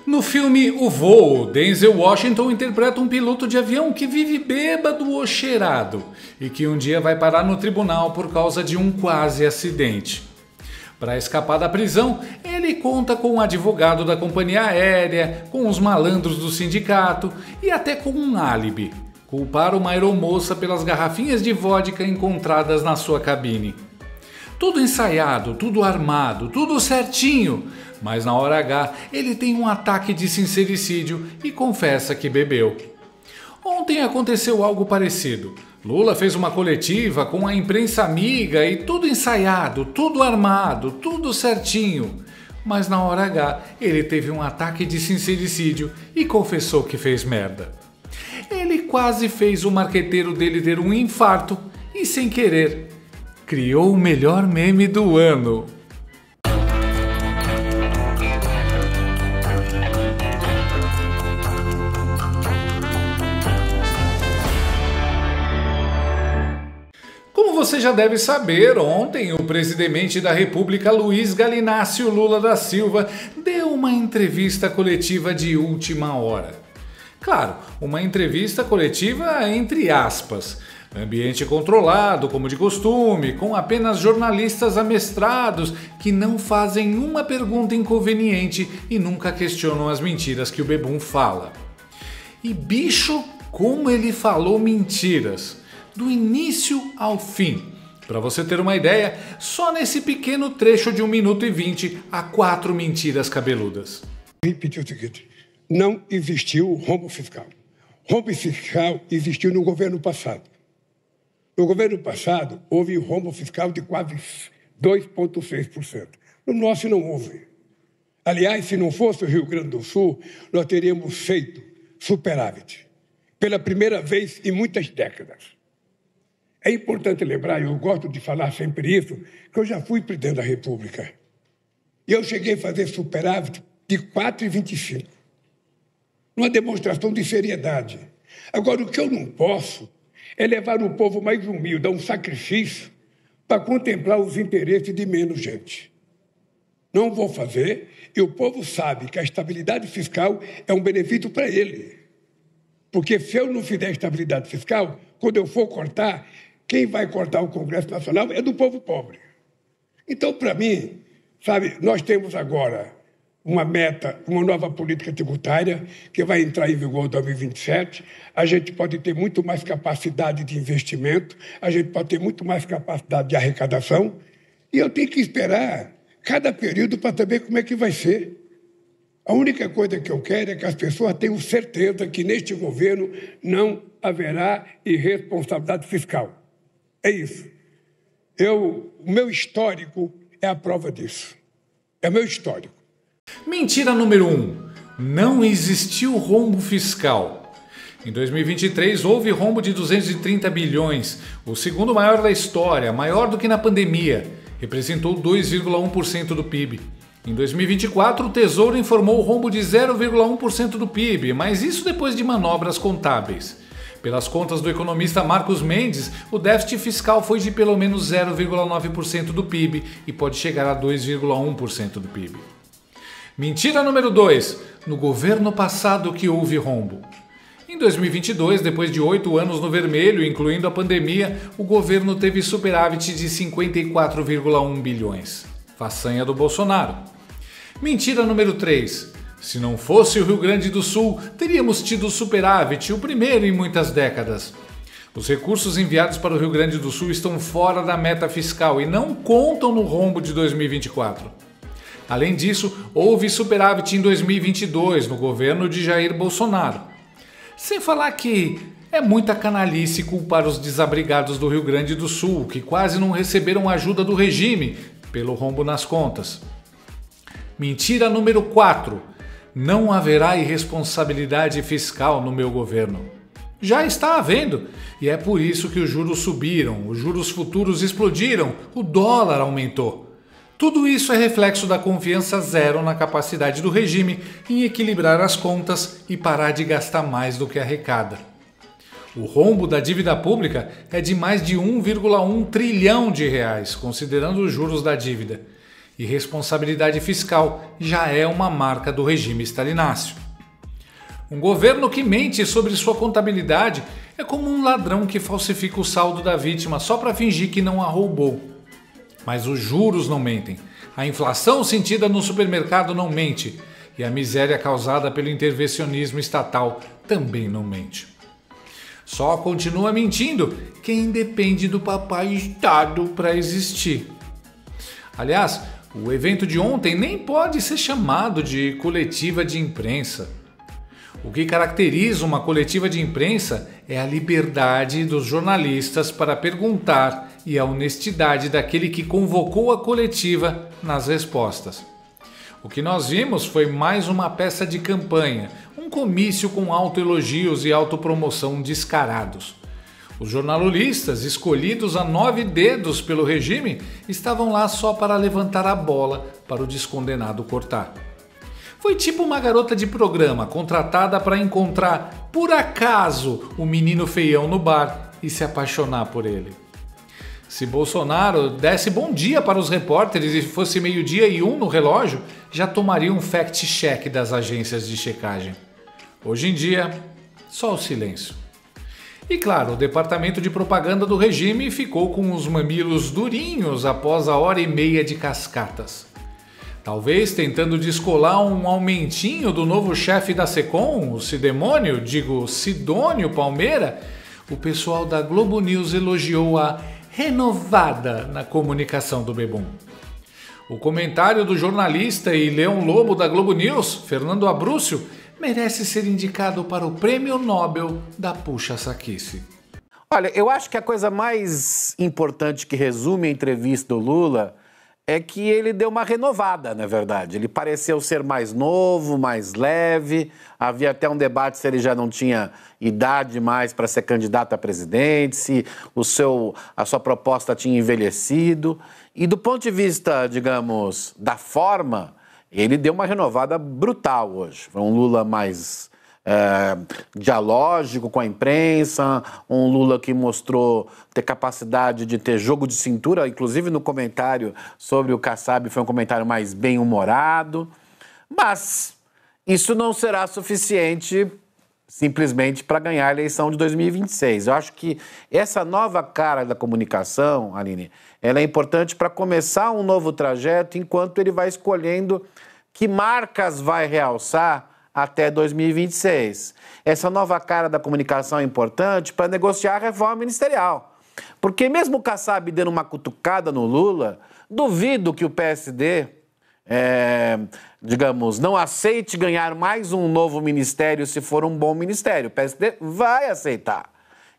No filme O Voo, Denzel Washington interpreta um piloto de avião que vive bêbado ou cheirado e que um dia vai parar no tribunal por causa de um quase acidente. Para escapar da prisão, ele conta com um advogado da companhia aérea, com os malandros do sindicato e até com um álibi: culpar uma aeromoça pelas garrafinhas de vodka encontradas na sua cabine. Tudo ensaiado, tudo armado, tudo certinho, mas na hora H ele tem um ataque de sincericídio e confessa que bebeu. Ontem aconteceu algo parecido. Lula fez uma coletiva com a imprensa amiga e tudo ensaiado, tudo armado, tudo certinho. Mas na hora H ele teve um ataque de sincericídio e confessou que fez merda. Ele quase fez o marqueteiro dele ter um infarto e, sem querer, criou o melhor meme do ano. Como você já deve saber, ontem o presidente da República, Luiz Galinácio Lula da Silva, deu uma entrevista coletiva de última hora. Claro, uma entrevista coletiva entre aspas. Ambiente controlado, como de costume, com apenas jornalistas amestrados que não fazem uma pergunta inconveniente e nunca questionam as mentiras que o bebum fala. E bicho, como ele falou mentiras! Do início ao fim. Para você ter uma ideia, só nesse pequeno trecho de 1 minuto e 20 há 4 mentiras cabeludas. Repetir o seguinte: não existiu rombo fiscal. Rombo fiscal existiu no governo passado. No governo passado, houve rombo fiscal de quase 2,6%. No nosso não houve. Aliás, se não fosse o Rio Grande do Sul, nós teríamos feito superávit. Pela primeira vez em muitas décadas. É importante lembrar, eu gosto de falar sempre isso, que eu já fui presidente da República. E eu cheguei a fazer superávit de 4,25. Uma demonstração de seriedade. Agora, o que eu não posso é levar o povo mais humilde a um sacrifício para contemplar os interesses de menos gente. Não vou fazer, e o povo sabe que a estabilidade fiscal é um benefício para ele. Porque se eu não fizer estabilidade fiscal, quando eu for cortar, quem vai cortar o Congresso Nacional é do povo pobre. Então, para mim, sabe, nós temos agora uma meta, uma nova política tributária que vai entrar em vigor em 2027. A gente pode ter muito mais capacidade de investimento, a gente pode ter muito mais capacidade de arrecadação, e eu tenho que esperar cada período para saber como é que vai ser. A única coisa que eu quero é que as pessoas tenham certeza que neste governo não haverá irresponsabilidade fiscal. É isso. O meu histórico é a prova disso. É o meu histórico. Mentira número 1. Não existiu rombo fiscal. Em 2023 houve rombo de 230 bilhões, o segundo maior da história, maior do que na pandemia. Representou 2,1% do PIB. Em 2024 o Tesouro informou o rombo de 0,1% do PIB, mas isso depois de manobras contábeis. Pelas contas do economista Marcos Mendes, o déficit fiscal foi de pelo menos 0,9% do PIB e pode chegar a 2,1% do PIB. Mentira número 2. No governo passado que houve rombo. Em 2022, depois de 8 anos no vermelho, incluindo a pandemia, o governo teve superávit de 54,1 bilhões. Façanha do Bolsonaro. Mentira número 3. Se não fosse o Rio Grande do Sul, teríamos tido superávit, o primeiro em muitas décadas. Os recursos enviados para o Rio Grande do Sul estão fora da meta fiscal e não contam no rombo de 2024. Além disso, houve superávit em 2022, no governo de Jair Bolsonaro. Sem falar que é muita canalice culpar os desabrigados do Rio Grande do Sul, que quase não receberam ajuda do regime, pelo rombo nas contas. Mentira número 4. Não haverá irresponsabilidade fiscal no meu governo. Já está havendo, e é por isso que os juros subiram, os juros futuros explodiram, o dólar aumentou. Tudo isso é reflexo da confiança zero na capacidade do regime em equilibrar as contas e parar de gastar mais do que arrecada. O rombo da dívida pública é de mais de 1,1 trilhão de reais, considerando os juros da dívida. E responsabilidade fiscal já é uma marca do regime stalináceo. Um governo que mente sobre sua contabilidade é como um ladrão que falsifica o saldo da vítima só para fingir que não a roubou. Mas os juros não mentem, a inflação sentida no supermercado não mente e a miséria causada pelo intervencionismo estatal também não mente. Só continua mentindo quem depende do papai Estado para existir. Aliás, o evento de ontem nem pode ser chamado de coletiva de imprensa. O que caracteriza uma coletiva de imprensa é a liberdade dos jornalistas para perguntar e a honestidade daquele que convocou a coletiva nas respostas. O que nós vimos foi mais uma peça de campanha, um comício com autoelogios e autopromoção descarados. Os jornalistas, escolhidos a 9 dedos pelo regime, estavam lá só para levantar a bola para o descondenado cortar. Foi tipo uma garota de programa contratada para encontrar, por acaso, o menino feião no bar e se apaixonar por ele. Se Bolsonaro desse bom dia para os repórteres e fosse 12:01 no relógio, já tomaria um fact-check das agências de checagem. Hoje em dia, só o silêncio. E claro, o departamento de propaganda do regime ficou com os mamilos durinhos após a 1h30 de cascatas. Talvez tentando descolar um aumentinho do novo chefe da Secom, o Sidônio Palmeira, o pessoal da Globo News elogiou a renovada na comunicação do Bebum. O comentário do jornalista e leão lobo da Globo News, Fernando Abrúcio, merece ser indicado para o Prêmio Nobel da puxa-saquice. Olha, eu acho que a coisa mais importante que resume a entrevista do Lula é que ele deu uma renovada, na verdade. Ele pareceu ser mais novo, mais leve. Havia até um debate se ele já não tinha idade mais para ser candidato a presidente, se a sua proposta tinha envelhecido. E do ponto de vista, digamos, da forma, ele deu uma renovada brutal hoje. Foi um Lula mais dialógico com a imprensa, um Lula que mostrou ter capacidade de ter jogo de cintura, inclusive no comentário sobre o Kassab foi um comentário mais bem-humorado, mas isso não será suficiente simplesmente para ganhar a eleição de 2026. Eu acho que essa nova cara da comunicação, Aline, ela é importante para começar um novo trajeto enquanto ele vai escolhendo que marcas vai realçar até 2026. Essa nova cara da comunicação é importante para negociar a reforma ministerial. Porque mesmo o Kassab dando uma cutucada no Lula, duvido que o PSD, digamos, não aceite ganhar mais um novo ministério se for um bom ministério. O PSD vai aceitar.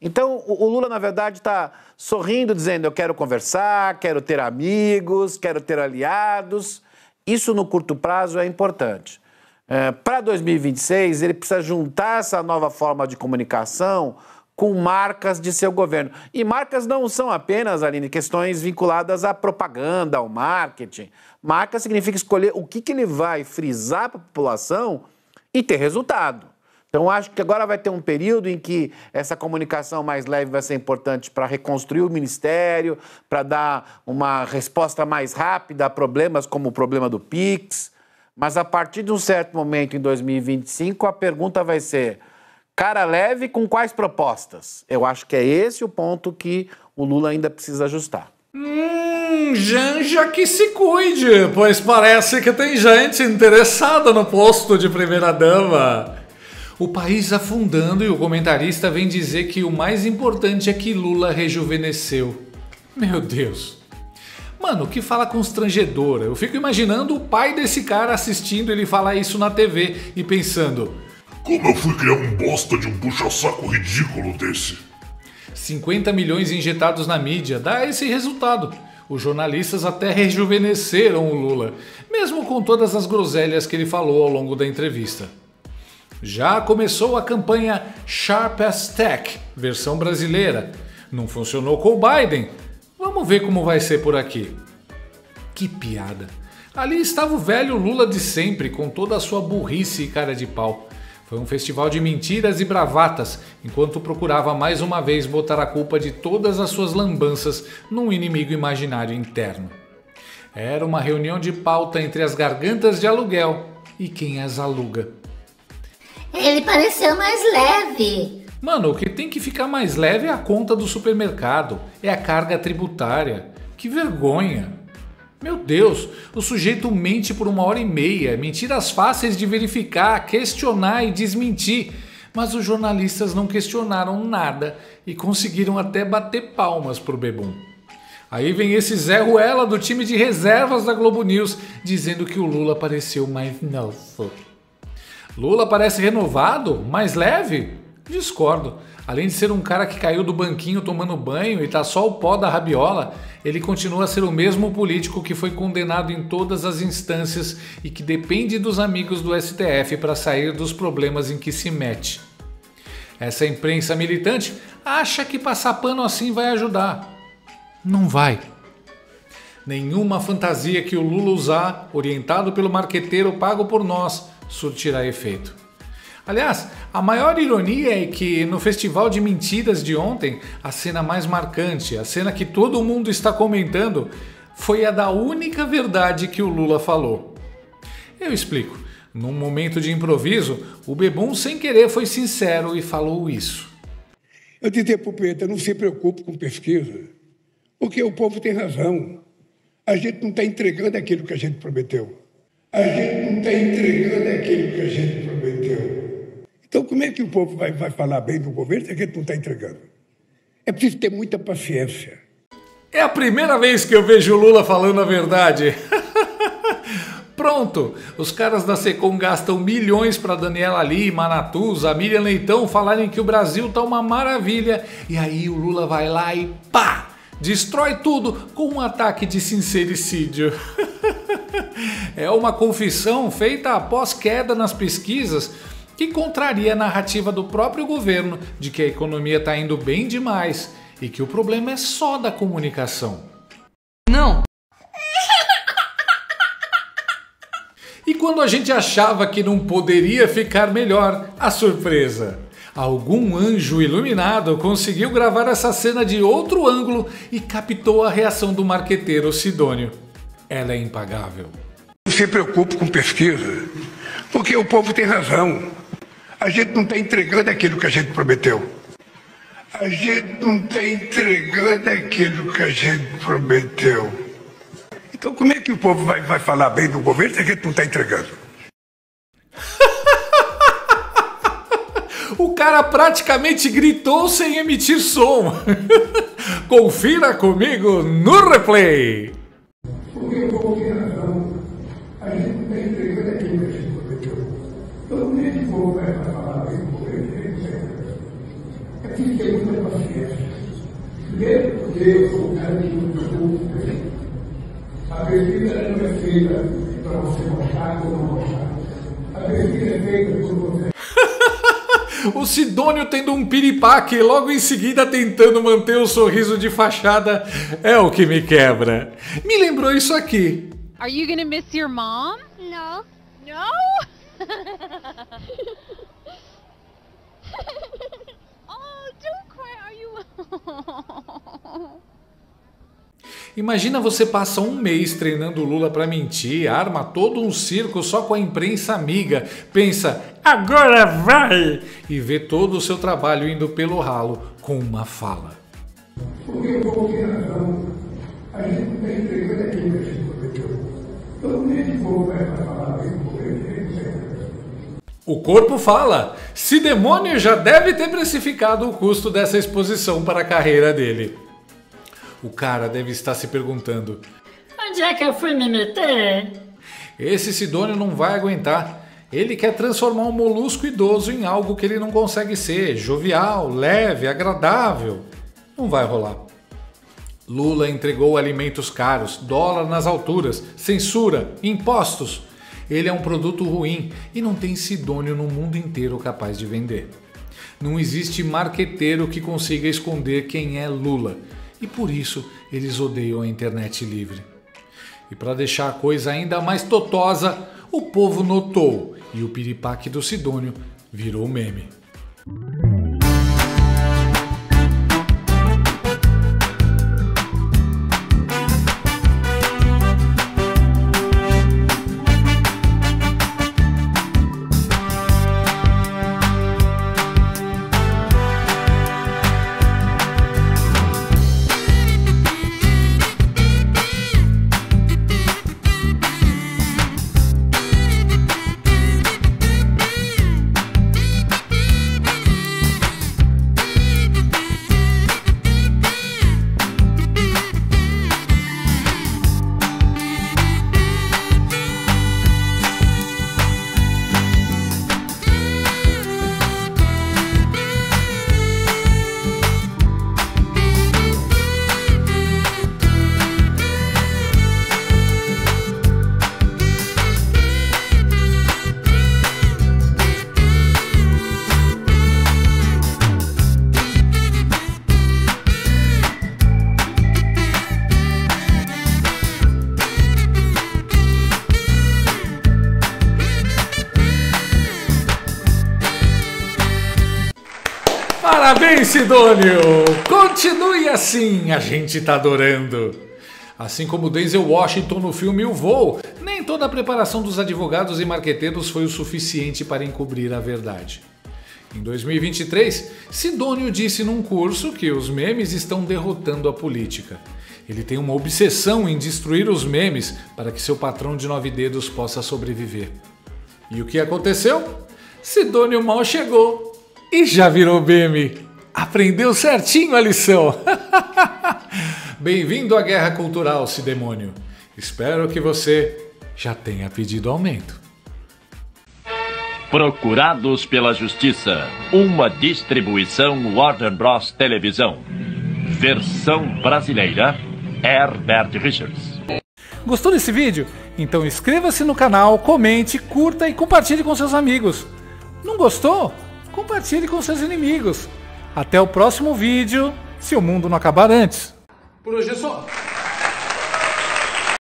Então, o Lula, na verdade, está sorrindo, dizendo: eu quero conversar, quero ter amigos, quero ter aliados. Isso, no curto prazo, é importante. Para 2026, ele precisa juntar essa nova forma de comunicação com marcas de seu governo. E marcas não são apenas, Aline, questões vinculadas à propaganda, ao marketing. Marca significa escolher o que ele vai frisar para a população e ter resultado. Então, acho que agora vai ter um período em que essa comunicação mais leve vai ser importante para reconstruir o ministério, para dar uma resposta mais rápida a problemas como o problema do Pix. Mas a partir de um certo momento em 2025, a pergunta vai ser: cara leve com quais propostas? Eu acho que é esse o ponto que o Lula ainda precisa ajustar. Janja que se cuide, pois parece que tem gente interessada no posto de primeira-dama. O país afundando e o comentarista vem dizer que o mais importante é que Lula rejuvenesceu. Meu Deus. Mano, que fala constrangedora. Eu fico imaginando o pai desse cara assistindo ele falar isso na TV e pensando: como eu fui criar um bosta de um puxa-saco ridículo desse? 50 milhões injetados na mídia, dá esse resultado. Os jornalistas até rejuvenesceram o Lula, mesmo com todas as groselhas que ele falou ao longo da entrevista. Já começou a campanha Sharp as Tech, versão brasileira. Não funcionou com o Biden. Vamos ver como vai ser por aqui. Que piada. Ali estava o velho Lula de sempre, com toda a sua burrice e cara de pau. Foi um festival de mentiras e bravatas, enquanto procurava mais uma vez botar a culpa de todas as suas lambanças num inimigo imaginário interno. Era uma reunião de pauta entre as gargantas de aluguel e quem as aluga. Ele pareceu mais leve. Mano, o que tem que ficar mais leve é a conta do supermercado, é a carga tributária. Que vergonha! Meu Deus, o sujeito mente por 1h30, mentiras fáceis de verificar, questionar e desmentir. Mas os jornalistas não questionaram nada e conseguiram até bater palmas pro Bebum. Aí vem esse Zé Ruela do time de reservas da Globo News dizendo que o Lula pareceu mais novo. Lula parece renovado? Mais leve? Discordo. Além de ser um cara que caiu do banquinho tomando banho e tá só o pó da rabiola, ele continua a ser o mesmo político que foi condenado em todas as instâncias e que depende dos amigos do STF para sair dos problemas em que se mete. Essa imprensa militante acha que passar pano assim vai ajudar. Não vai. Nenhuma fantasia que o Lula usar, orientado pelo marqueteiro pago por nós, surtirá efeito. Aliás, a maior ironia é que no Festival de Mentiras de ontem, a cena mais marcante, a cena que todo mundo está comentando, foi a da única verdade que o Lula falou. Eu explico. Num momento de improviso, o Bebum sem querer foi sincero e falou isso. Eu dizia para o Pedro, não se preocupe com pesquisa, porque o povo tem razão. A gente não está entregando aquilo que a gente prometeu. A gente não está entregando aquilo que a gente prometeu. Então, como é que o povo vai falar bem do governo se a gente não está entregando? É preciso ter muita paciência. É a primeira vez que eu vejo o Lula falando a verdade. Pronto, os caras da Secom gastam milhões para Daniela Lima, Natuza, Miriam Leitão falarem que o Brasil tá uma maravilha. E aí o Lula vai lá e pá! Destrói tudo com um ataque de sincericídio. É uma confissão feita após queda nas pesquisas que contraria a narrativa do próprio governo de que a economia está indo bem demais e que o problema é só da comunicação. Não! E quando a gente achava que não poderia ficar melhor, a surpresa! Algum anjo iluminado conseguiu gravar essa cena de outro ângulo e captou a reação do marqueteiro Sidônio. Ela é impagável. Não se preocupe com pesquisa, porque o povo tem razão. A gente não está entregando aquilo que a gente prometeu. A gente não está entregando aquilo que a gente prometeu. Então como é que o povo vai falar bem do governo se a gente não está entregando? O cara praticamente gritou sem emitir som. Confira comigo no replay. Porque o povo tem razão. A gente não está entregando aquilo que a gente prometeu. Então como é que o povo vai falar bem do governo se a gente não está entregando? É preciso ter muita paciência. Primeiro porque eu sou um cara que não me preocupa. A pesquisa não é feita para você gostar ou não gostar. A pesquisa é feita por você. O Sidônio tendo um piripaque e logo em seguida tentando manter o sorriso de fachada é o que me quebra. Me lembrou isso aqui. Are you gonna miss your mom? No. No? Oh, don't cry. Are you... Imagina você passa um mês treinando o Lula pra mentir, arma todo um circo só com a imprensa amiga, pensa, agora vai! E vê todo o seu trabalho indo pelo ralo com uma fala. Porque o povo tem razão. A gente não está entregando aquilo que a gente prometeu. Então como é que o povo vai falar bem do governo se a gente não está entregando? O corpo fala, Sidemônio já deve ter precificado o custo dessa exposição para a carreira dele. O cara deve estar se perguntando, Onde é que eu fui me meter? esse Sidônio não vai aguentar. Ele quer transformar um molusco idoso em algo que ele não consegue ser, jovial, leve, agradável. Não vai rolar. Lula entregou alimentos caros, dólar nas alturas, censura, impostos. Ele é um produto ruim e não tem Sidônio no mundo inteiro capaz de vender. Não existe marqueteiro que consiga esconder quem é Lula. E por isso eles odeiam a internet livre. E para deixar a coisa ainda mais totosa, o povo notou e o piripaque do Sidônio virou meme. Parabéns, Sidônio! Continue assim, a gente tá adorando. Assim como Denzel Washington no filme O Voo, nem toda a preparação dos advogados e marqueteiros foi o suficiente para encobrir a verdade. Em 2023, Sidônio disse num curso que os memes estão derrotando a política. Ele tem uma obsessão em destruir os memes para que seu patrão de 9 dedos possa sobreviver. E o que aconteceu? Sidônio mal chegou e já virou meme. Aprendeu certinho a lição. Bem-vindo à Guerra Cultural, Sidemônio. Espero que você já tenha pedido aumento. Procurados pela Justiça. Uma distribuição Warner Bros. Televisão. Versão brasileira, Herbert Richards. Gostou desse vídeo? Então inscreva-se no canal, comente, curta e compartilhe com seus amigos. Não gostou? Compartilhe com seus inimigos. Até o próximo vídeo, se o mundo não acabar antes. Por hoje é só.